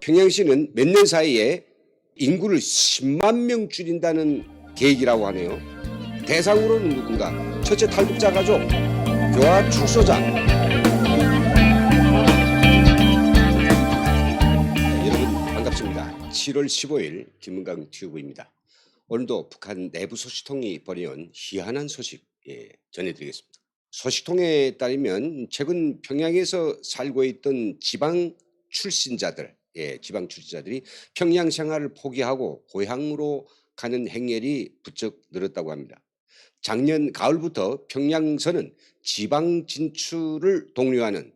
평양시는 몇 년 사이에 인구를 10만 명 줄인다는 계획이라고 하네요. 대상으로는 누군가? 첫째, 탈북자 가족, 교화 출소자. 여러분 반갑습니다. 7월 15일 김은강 튜브입니다. 오늘도 북한 내부 소식통이 벌여온 희한한 소식 전해드리겠습니다. 소식통에 따르면 최근 평양에서 살고 있던 지방 출신자들이 평양 생활을 포기하고 고향으로 가는 행렬이 부쩍 늘었다고 합니다. 작년 가을부터 평양서는 지방 진출을 독려하는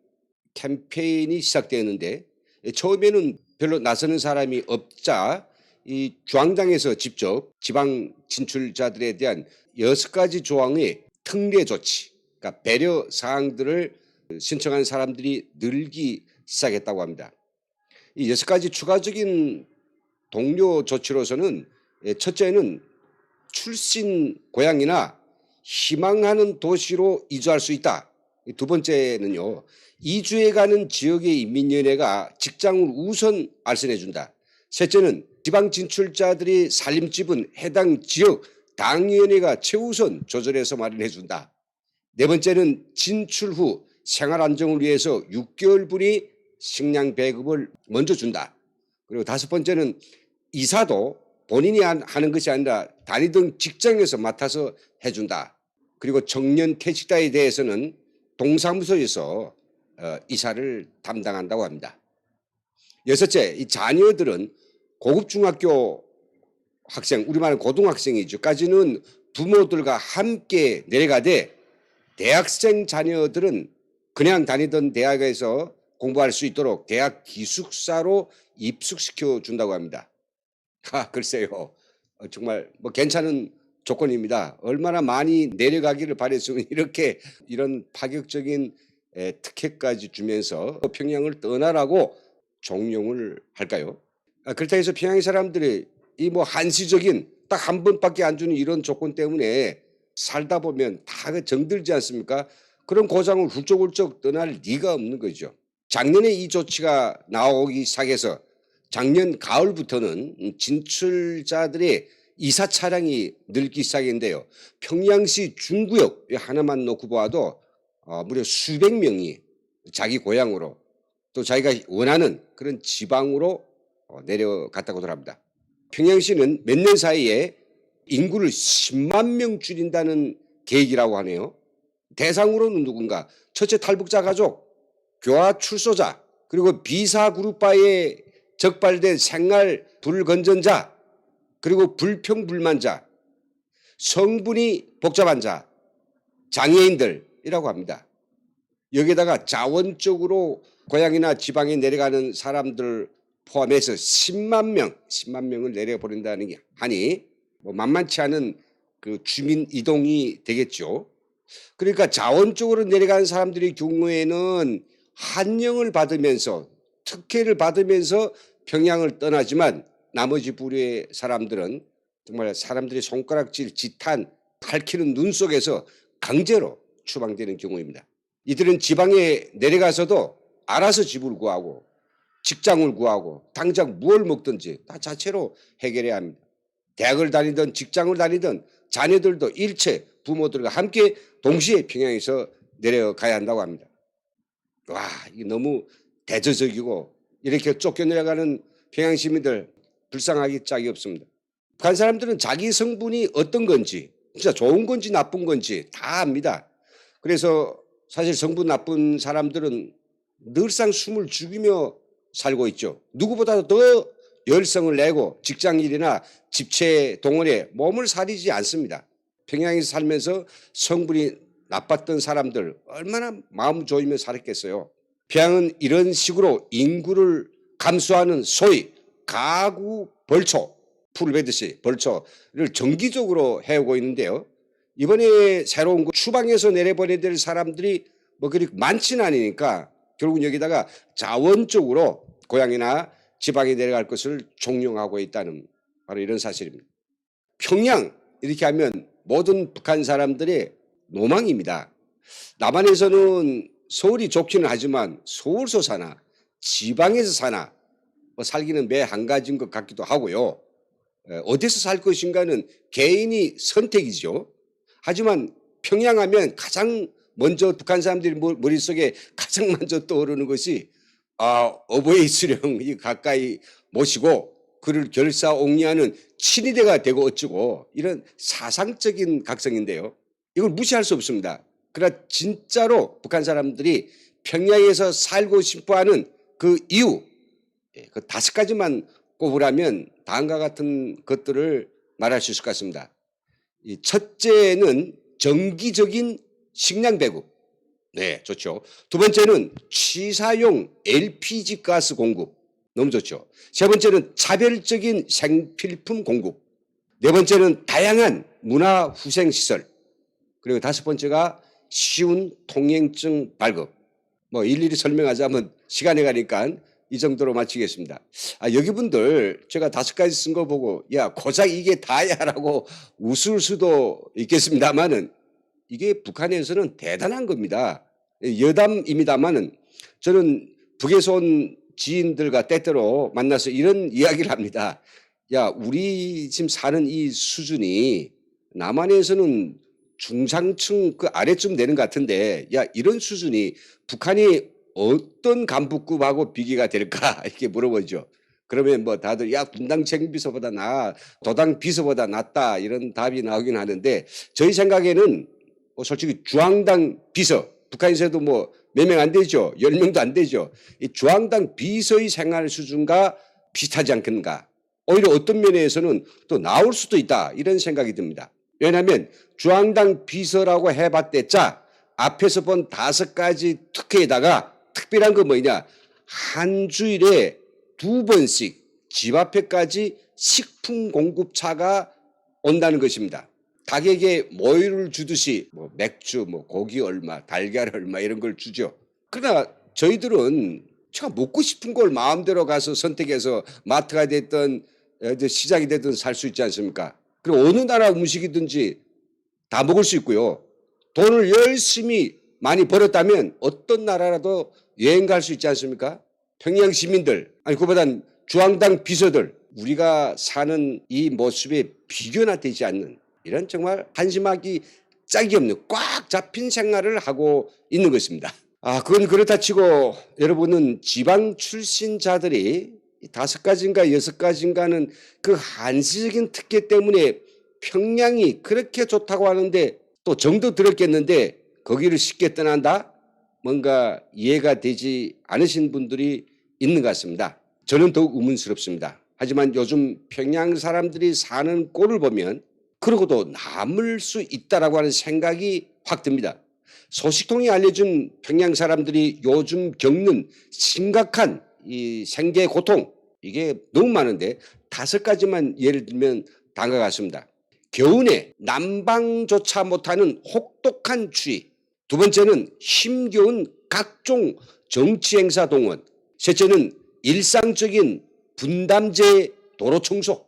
캠페인이 시작되었는데 처음에는 별로 나서는 사람이 없자 이 중앙당에서 직접 지방 진출자들에 대한 6가지 조항의 특례 조치, 그러니까 배려 사항들을 신청한 사람들이 늘기 시작했다고 합니다. 이 6가지 추가적인 동료 조치로서는 첫째는 출신 고향이나 희망하는 도시로 이주할 수 있다. 두 번째는요, 이주해 가는 지역의 인민위원회가 직장을 우선 알선해 준다. 셋째는 지방 진출자들이 살림집은 해당 지역 당위원회가 최우선 조절해서 마련해 준다. 네 번째는 진출 후 생활 안정을 위해서 6개월분이 식량 배급을 먼저 준다. 그리고 다섯 번째는 이사도 본인이 하는 것이 아니라 다니던 직장에서 맡아서 해준다. 그리고 청년 퇴직자에 대해서는 동사무소에서 이사를 담당한다고 합니다. 여섯째, 이 자녀들은 고급 중학교 학생, 우리말은 고등학생이죠.까지는 부모들과 함께 내려가되 대학생 자녀들은 그냥 다니던 대학에서 공부할 수 있도록 대학 기숙사로 입숙시켜 준다고 합니다. 글쎄요. 정말 괜찮은 조건입니다. 얼마나 많이 내려가기를 바랬으면 이런 파격적인 특혜까지 주면서 평양을 떠나라고 종용을 할까요? 그렇다고 해서 평양 사람들이 이 한시적인 딱 한 번밖에 안 주는 이런 조건 때문에 살다 보면 다 정들지 않습니까? 그런 고장을 훌쩍훌쩍 떠날 리가 없는 거죠. 작년에 이 조치가 나오기 시작해서 작년 가을부터는 진출자들의 이사 차량이 늘기 시작했는데요. 평양시 중구역 하나만 놓고 보아도 무려 수백 명이 자기 고향으로 또 자기가 원하는 그런 지방으로 내려갔다고들 합니다. 평양시는 몇 년 사이에 인구를 10만 명 줄인다는 계획이라고 하네요. 대상으로는 누군가? 첫째, 탈북자 가족, 교화 출소자, 그리고 비사그룹바에 적발된 생활 불건전자, 그리고 불평불만자, 성분이 복잡한 자, 장애인들이라고 합니다. 여기다가 자원적으로 고향이나 지방에 내려가는 사람들 포함해서 10만 명을 내려보낸다는 게 하니 만만치 않은 그 주민 이동이 되겠죠. 그러니까 자원적으로 내려가는 사람들의 경우에는 한영을 받으면서 특혜를 받으면서 평양을 떠나지만 나머지 부류의 사람들은 정말 사람들이 손가락질 짓한 핥히는 눈 속에서 강제로 추방되는 경우입니다. 이들은 지방에 내려가서도 알아서 집을 구하고 직장을 구하고 당장 무엇을 먹든지 다 자체로 해결해야 합니다. 대학을 다니든 직장을 다니든 자녀들도 일체 부모들과 함께 동시에 평양에서 내려가야 한다고 합니다. 와, 이게 너무 대조적이고 이렇게 쫓겨내려가는 평양 시민들 불쌍하기 짝이 없습니다. 북한 사람들은 자기 성분이 어떤 건지 진짜 좋은 건지 나쁜 건지 다 압니다. 그래서 사실 성분 나쁜 사람들은 늘상 숨을 죽이며 살고 있죠. 누구보다도 더 열성을 내고 직장일이나 집체 동원에 몸을 사리지 않습니다. 평양에서 살면서 성분이 나빴던 사람들 얼마나 마음 조이며 살았겠어요. 평양은 이런 식으로 인구를 감소하는 소위 가구 벌초, 풀을 베듯이 벌초를 정기적으로 해오고 있는데요. 이번에 새로운 추방해서 내려보내야 될 사람들이 그리 많지는 않으니까 결국 여기다가 자원적으로 고향이나 지방에 내려갈 것을 종용하고 있다는 바로 이런 사실입니다. 평양 이렇게 하면 모든 북한 사람들의 노망입니다. 남한에서는 서울이 좋기는 하지만 서울서 사나 지방에서 사나 살기는 매 한 가지인 것 같기도 하고요. 어디서 살 것인가는 개인이 선택이죠. 하지만 평양하면 가장 먼저 북한 사람들이 머릿속에 가장 먼저 떠오르는 것이 어버이 수령 가까이 모시고 그를 결사옹리하는 친위대가 되고 어쩌고 이런 사상적인 각성인데요. 이걸 무시할 수 없습니다. 그러나 진짜로 북한 사람들이 평양에서 살고 싶어하는 그 이유, 그 5가지만 꼽으라면 다음과 같은 것들을 말할 수 있을 것 같습니다. 첫째는 정기적인 식량 배급. 네, 좋죠. 두 번째는 취사용 LPG 가스 공급. 너무 좋죠. 세 번째는 차별적인 생필품 공급. 네 번째는 다양한 문화 후생 시설. 그리고 5번째가 쉬운 통행증 발급. 일일이 설명하자면 시간이 가니까 이 정도로 마치겠습니다. 여기 분들 제가 5가지 쓴 거 보고 야 고작 이게 다야라고 웃을 수도 있겠습니다만은 이게 북한에서는 대단한 겁니다. 여담입니다만은 저는 북에서 온 지인들과 때때로 만나서 이런 이야기를 합니다. 야 우리 지금 사는 이 수준이 남한에서는 중상층 그 아래쯤 되는 것 같은데 야 이런 수준이 북한이 어떤 간부급하고 비교가 될까 이렇게 물어보죠. 그러면 다들 야 분당 책임비서보다 도당 비서보다 낫다 이런 답이 나오긴 하는데 저희 생각에는 솔직히 중앙당 비서 북한에서도 몇 명 안 되죠. 10명도 안 되죠. 이 중앙당 비서의 생활 수준과 비슷하지 않겠는가. 오히려 어떤 면에서는 또 나올 수도 있다 이런 생각이 듭니다. 왜냐하면 중앙당 비서라고 해봤댔자 앞에서 본 5가지 특혜에다가 특별한 건 뭐냐 한 주일에 2번씩 집 앞에까지 식품 공급차가 온다는 것입니다. 닭에게 모유를 주듯이 맥주, 고기 얼마, 달걀 얼마 이런 걸 주죠. 그러나 저희들은 제가 먹고 싶은 걸 마음대로 가서 선택해서 마트가 됐든 시장이 됐든 살 수 있지 않습니까? 그리고 어느 나라 음식이든지 다 먹을 수 있고요. 돈을 열심히 많이 벌었다면 어떤 나라라도 여행 갈 수 있지 않습니까? 평양 시민들, 그보단 중앙당 비서들, 우리가 사는 이 모습에 비교나 되지 않는 이런 정말 한심하기 짝이 없는 꽉 잡힌 생활을 하고 있는 것입니다. 그건 그렇다 치고 여러분은 지방 출신자들이 5가지인가 6가지인가는 그 한시적인 특혜 때문에 평양이 그렇게 좋다고 하는데 또 정도 들었겠는데 거기를 쉽게 떠난다? 뭔가 이해가 되지 않으신 분들이 있는 것 같습니다. 저는 더욱 의문스럽습니다. 하지만 요즘 평양 사람들이 사는 꼴을 보면 그러고도 남을 수 있다라고 하는 생각이 확 듭니다. 소식통이 알려준 평양 사람들이 요즘 겪는 심각한 이 생계 고통 이게 너무 많은데 5가지만 예를 들면 다음과 같습니다. 겨우내 난방조차 못하는 혹독한 추위. 두 번째는 힘겨운 각종 정치행사 동원. 셋째는 일상적인 분담제 도로 청소.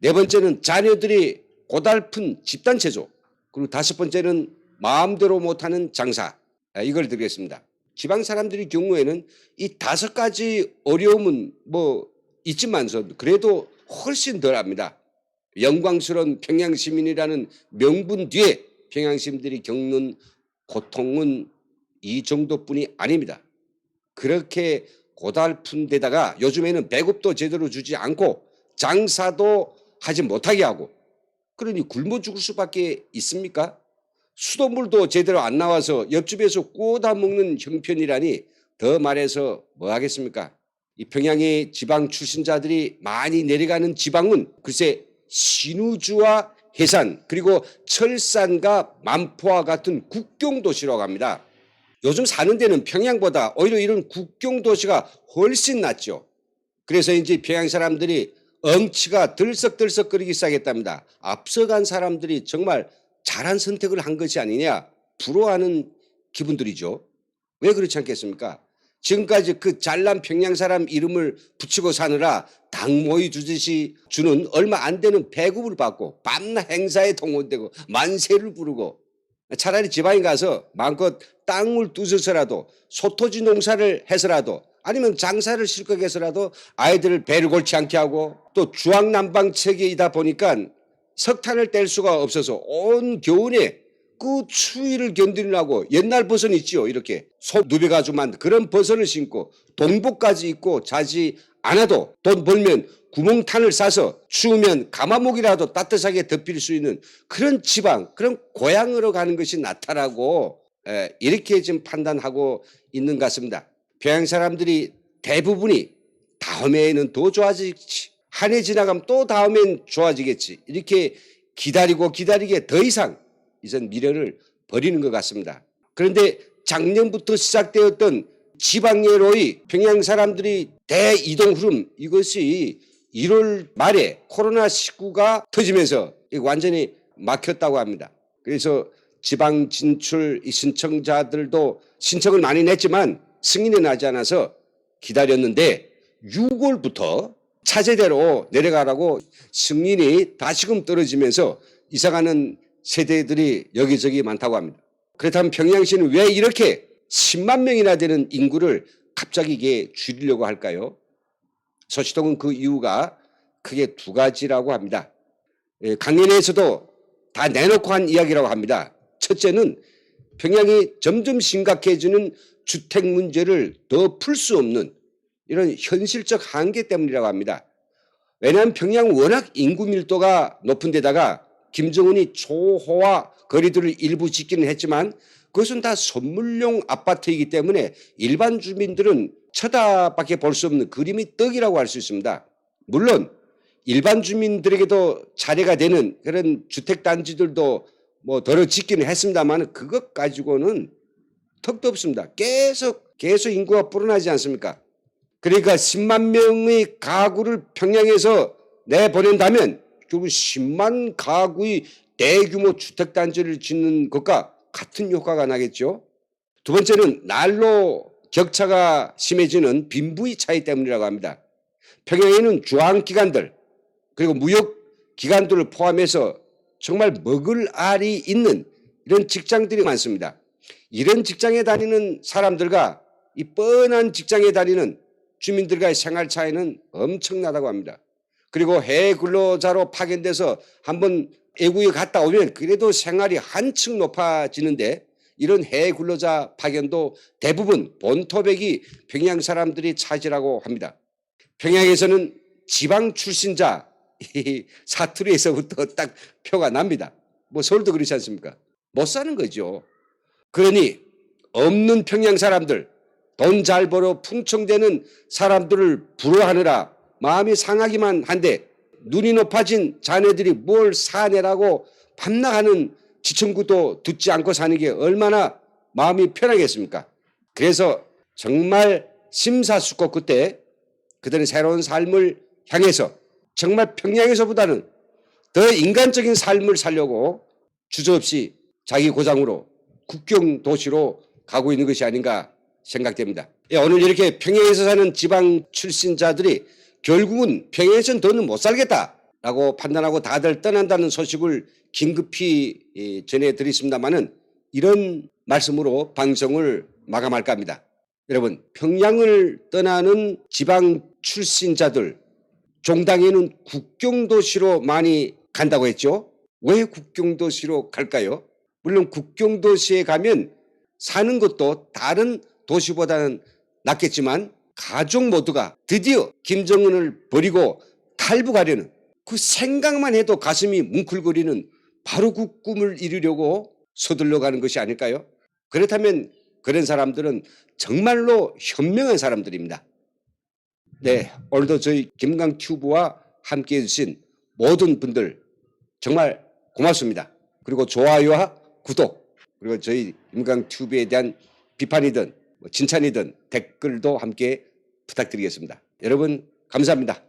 네 번째는 자녀들이 고달픈 집단 체조. 그리고 5번째는 마음대로 못하는 장사. 이걸 드리겠습니다. 지방 사람들의 경우에는 이 5가지 어려움은 있지만서 그래도 훨씬 덜합니다. 영광스러운 평양 시민이라는 명분 뒤에 평양 시민들이 겪는 고통은 이 정도뿐이 아닙니다. 그렇게 고달픈 데다가 요즘에는 배급도 제대로 주지 않고 장사도 하지 못하게 하고 그러니 굶어 죽을 수밖에 있습니까? 수돗물도 제대로 안 나와서 옆집에서 구워다 먹는 형편이라니 더 말해서 뭐 하겠습니까? 이 평양의 지방 출신자들이 많이 내려가는 지방은 글쎄 신우주와 해산 그리고 철산과 만포와 같은 국경도시라고 합니다. 요즘 사는 데는 평양보다 오히려 이런 국경도시가 훨씬 낫죠. 그래서 이제 평양 사람들이 엉치가 들썩들썩거리기 시작했답니다. 앞서간 사람들이 정말 잘한 선택을 한 것이 아니냐 부러워하는 기분들이죠. 왜 그렇지 않겠습니까? 지금까지 그 잘난 평양 사람 이름을 붙이고 사느라 당모이 주듯이 주는 얼마 안 되는 배급을 받고 밤낮 행사에 동원되고 만세를 부르고 차라리 지방에 가서 마음껏 땅을 두서서라도 소토지 농사를 해서라도 아니면 장사를 실컷 해서라도 아이들을 배를 골치 않게 하고 또 주황난방 체계이다 보니까 석탄을 뗄 수가 없어서 온 겨울에 그 추위를 견디려고 옛날 버선 있지요. 이렇게 소 누벼가지고 만든 그런 버선을 신고 동복까지 입고 자지 않아도 돈 벌면 구멍탄을 싸서 추우면 가마목이라도 따뜻하게 덮일 수 있는 그런 지방, 그런 고향으로 가는 것이 나타나고 이렇게 지금 판단하고 있는 것 같습니다. 평양 사람들이 대부분이 다음해에는 더 좋아지겠지. 한 해 지나가면 또 다음엔 좋아지겠지. 이렇게 기다리고 기다리게 더 이상 이젠 미련을 버리는 것 같습니다. 그런데 작년부터 시작되었던 지방예로의 평양 사람들이 대이동 흐름 이것이 1월 말에 코로나19가 터지면서 완전히 막혔다고 합니다. 그래서 지방 진출 신청자들도 신청을 많이 냈지만 승인이 나지 않아서 기다렸는데 6월부터 차제대로 내려가라고 승인이 다시금 떨어지면서 이사가는 세대들이 여기저기 많다고 합니다. 그렇다면 평양시는 왜 이렇게 10만 명이나 되는 인구를 갑자기 이게 줄이려고 할까요? 서시동은 그 이유가 크게 두 가지라고 합니다. 강연에서도 다 내놓고 한 이야기라고 합니다. 첫째는 평양이 점점 심각해지는 주택 문제를 더 풀 수 없는 이런 현실적 한계 때문이라고 합니다. 왜냐하면 평양 워낙 인구 밀도가 높은 데다가 김정은이 초호화 거리들을 일부 짓기는 했지만 그것은 다 선물용 아파트이기 때문에 일반 주민들은 쳐다밖에 볼 수 없는 그림의 떡이라고 할 수 있습니다. 물론 일반 주민들에게도 차례가 되는 그런 주택단지들도 뭐 덜어 짓기는 했습니다만 그것 가지고는 턱도 없습니다. 계속 인구가 불어나지 않습니까? 그러니까 10만 명의 가구를 평양에서 내보낸다면 결국 10만 가구의 대규모 주택단지를 짓는 것과 같은 효과가 나겠죠. 두 번째는 날로 격차가 심해지는 빈부의 차이 때문이라고 합니다. 평양에는 주한기관들 그리고 무역기관들을 포함해서 정말 먹을 알이 있는 이런 직장들이 많습니다. 이런 직장에 다니는 사람들과 이 뻔한 직장에 다니는 주민들과의 생활 차이는 엄청나다고 합니다. 그리고 해외 근로자로 파견돼서 한번 외국에 갔다 오면 그래도 생활이 한층 높아지는데 이런 해외 근로자 파견도 대부분 본토백이 평양 사람들이 차지라고 합니다. 평양에서는 지방 출신자 사투리에서부터 딱 표가 납니다. 뭐 서울도 그렇지 않습니까? 못 사는 거죠. 그러니 없는 평양 사람들, 돈 잘 벌어 풍청대는 사람들을 부러워하느라 마음이 상하기만 한데 눈이 높아진 자네들이 뭘 사내라고 밤낮하는 지청구도 듣지 않고 사는 게 얼마나 마음이 편하겠습니까? 그래서 정말 심사숙고 그때 그들은 새로운 삶을 향해서 정말 평양에서보다는 더 인간적인 삶을 살려고 주저없이 자기 고장으로 국경 도시로 가고 있는 것이 아닌가 생각됩니다. 오늘 이렇게 평양에서 사는 지방 출신자들이 결국은 평양에서는 더는 못 살겠다라고 판단하고 다들 떠난다는 소식을 긴급히 전해드렸습니다마는 이런 말씀으로 방송을 마감할까 합니다. 여러분, 평양을 떠나는 지방 출신자들 종당에는 국경도시로 많이 간다고 했죠. 왜 국경도시로 갈까요? 물론 국경도시에 가면 사는 것도 다른 도시보다는 낫겠지만 가족 모두가 드디어 김정은을 버리고 탈북하려는 그 생각만 해도 가슴이 뭉클거리는 바로 그 꿈을 이루려고 서둘러 가는 것이 아닐까요? 그렇다면 그런 사람들은 정말로 현명한 사람들입니다. 네, 오늘도 저희 김강튜브와 함께해 주신 모든 분들 정말 고맙습니다. 그리고 좋아요와 구독 그리고 저희 김강튜브에 대한 비판이든 칭찬이든 댓글도 함께 부탁드리겠습니다. 여러분 감사합니다.